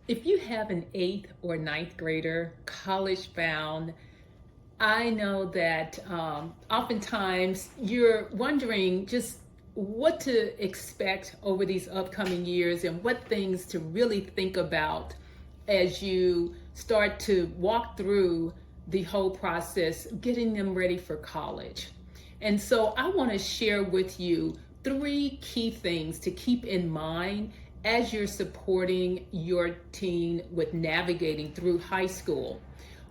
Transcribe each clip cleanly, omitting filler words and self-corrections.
If you have an eighth or ninth grader, college bound, I know that oftentimes you're wondering just what to expect over these upcoming years and what things to really think about as you start to walk through the whole process, getting them ready for college. And so I want to share with you three key things to keep in mind as you're supporting your teen with navigating through high school.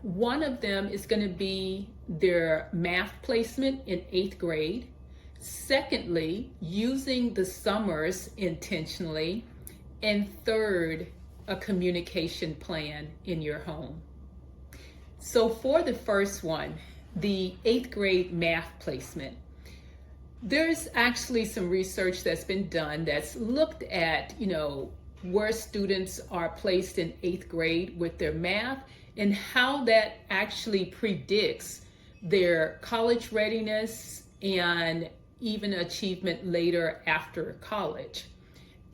One of them is going to be their math placement in eighth grade. Secondly, using the summers intentionally. And third, a communication plan in your home. So for the first one, the eighth grade math placement, there's actually some research that's been done that's looked at, where students are placed in eighth grade with their math and how that actually predicts their college readiness and even achievement later after college.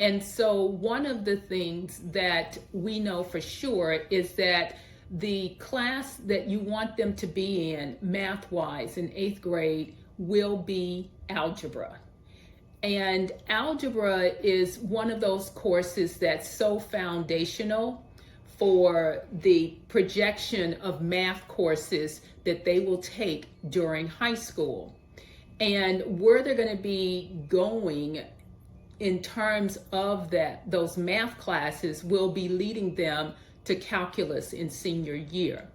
And so one of the things that we know for sure is that the class that you want them to be in math-wise in eighth grade will be algebra. And algebra is one of those courses that's so foundational for the projection of math courses that they will take during high school. And where they're going to be going in terms of those math classes will be leading them to calculus in senior year.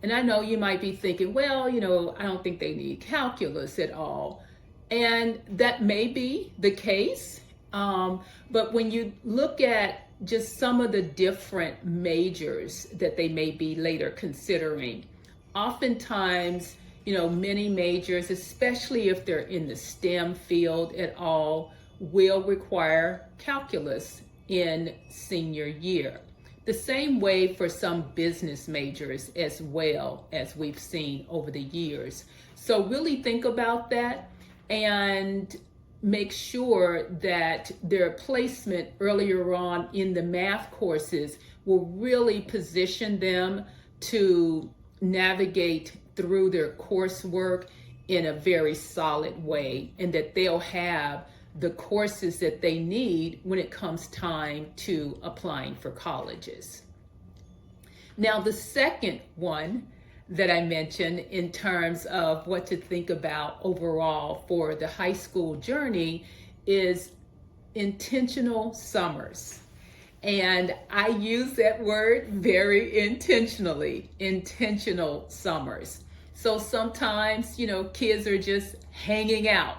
And I know you might be thinking, well, I don't think they need calculus at all. And that may be the case. But when you look at just some of the different majors that they may be later considering, oftentimes, many majors, especially if they're in the STEM field at all, will require calculus in senior year. The same way for some business majors as well, as we've seen over the years. So really think about that and make sure that their placement earlier on in the math courses will really position them to navigate through their coursework in a very solid way, and that they'll have the courses that they need when it comes time to applying for colleges. Now, the second one that I mentioned in terms of what to think about overall for the high school journey is intentional summers. And I use that word very intentionally, intentional summers. So sometimes, kids are just hanging out.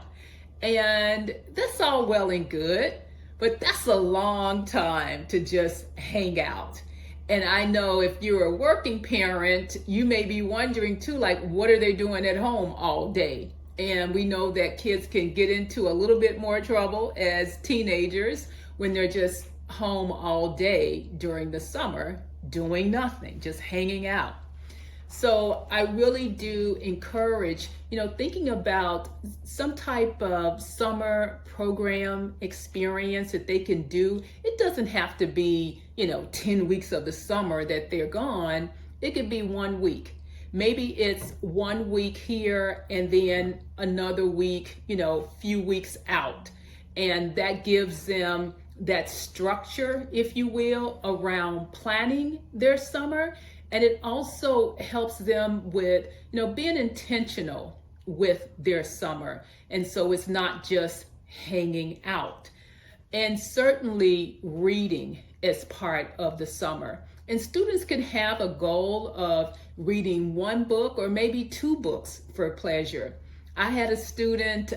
And that's all well and good, but that's a long time to just hang out. And I know if you're a working parent, you may be wondering too, like, what are they doing at home all day? And we know that kids can get into a little bit more trouble as teenagers when they're just home all day during the summer, doing nothing, just hanging out. So I really do encourage, thinking about some type of summer program experience that they can do. It doesn't have to be, 10 weeks of the summer that they're gone. It could be 1 week. Maybe it's 1 week here and then another week, few weeks out. And that gives them that structure, if you will, around planning their summer. And it also helps them with, being intentional with their summer. And so it's not just hanging out. And certainly reading as part of the summer. And students can have a goal of reading 1 book or maybe 2 books for pleasure. I had a student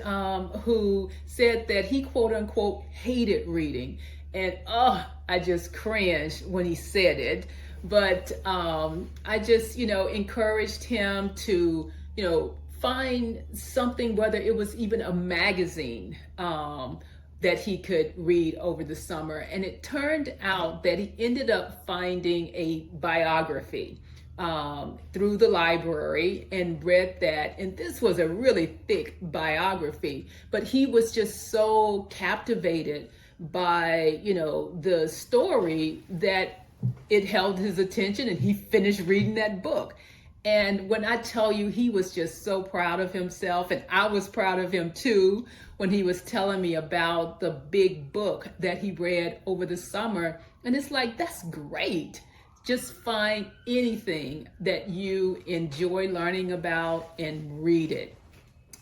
who said that he quote unquote hated reading. And I just cringed when he said it. But I just, encouraged him to, find something, whether it was even a magazine that he could read over the summer. And it turned out that he ended up finding a biography through the library and read that. And this was a really thick biography, but he was just so captivated by, the story that it held his attention and he finished reading that book. And when I tell you, he was just so proud of himself, and I was proud of him too when he was telling me about the big book that he read over the summer. And it's like, that's great. Just find anything that you enjoy learning about and read it.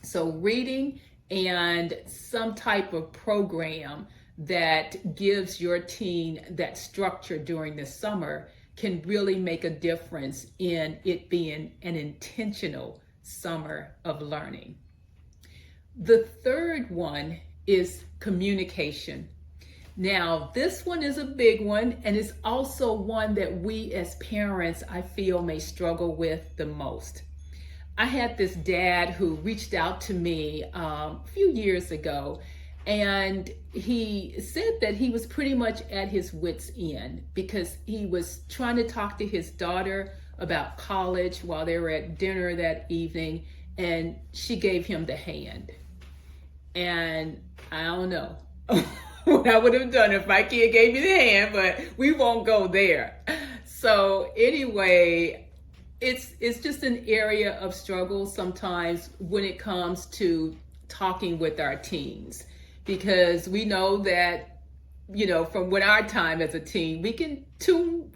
So reading and some type of program that gives your teen that structure during the summer can really make a difference in it being an intentional summer of learning. The third one is communication. Now, this one is a big one, and it's also one that we as parents, I feel, may struggle with the most. I had this dad who reached out to me a few years ago, and he said that he was pretty much at his wit's end because he was trying to talk to his daughter about college while they were at dinner that evening, and she gave him the hand. And I don't know what I would have done if my kid gave me the hand, but we won't go there. So anyway, it's just an area of struggle sometimes when it comes to talking with our teens, because we know that, from what our time as a teen, we can tune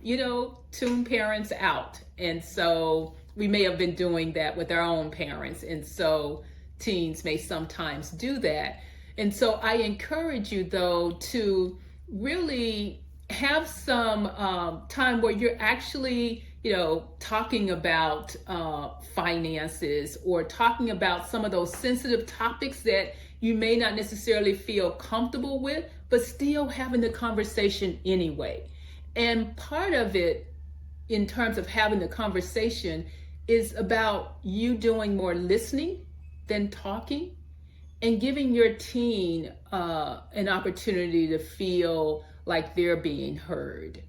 parents out. And so we may have been doing that with our own parents. And so teens may sometimes do that. And so I encourage you, though, to really have some time where you're actually, talking about finances, or talking about some of those sensitive topics that you may not necessarily feel comfortable with, but still having the conversation anyway. And part of it, in terms of having the conversation, is about you doing more listening than talking, and giving your teen an opportunity to feel like they're being heard.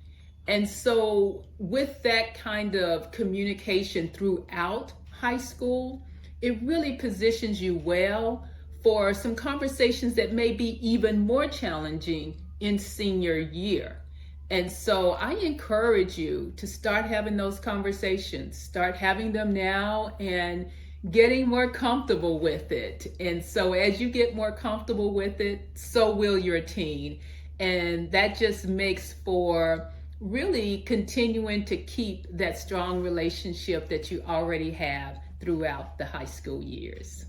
And so with that kind of communication throughout high school, it really positions you well for some conversations that may be even more challenging in senior year. And so I encourage you to start having those conversations, start having them now, and getting more comfortable with it. And so as you get more comfortable with it, so will your teen. And that just makes for really continuing to keep that strong relationship that you already have throughout the high school years.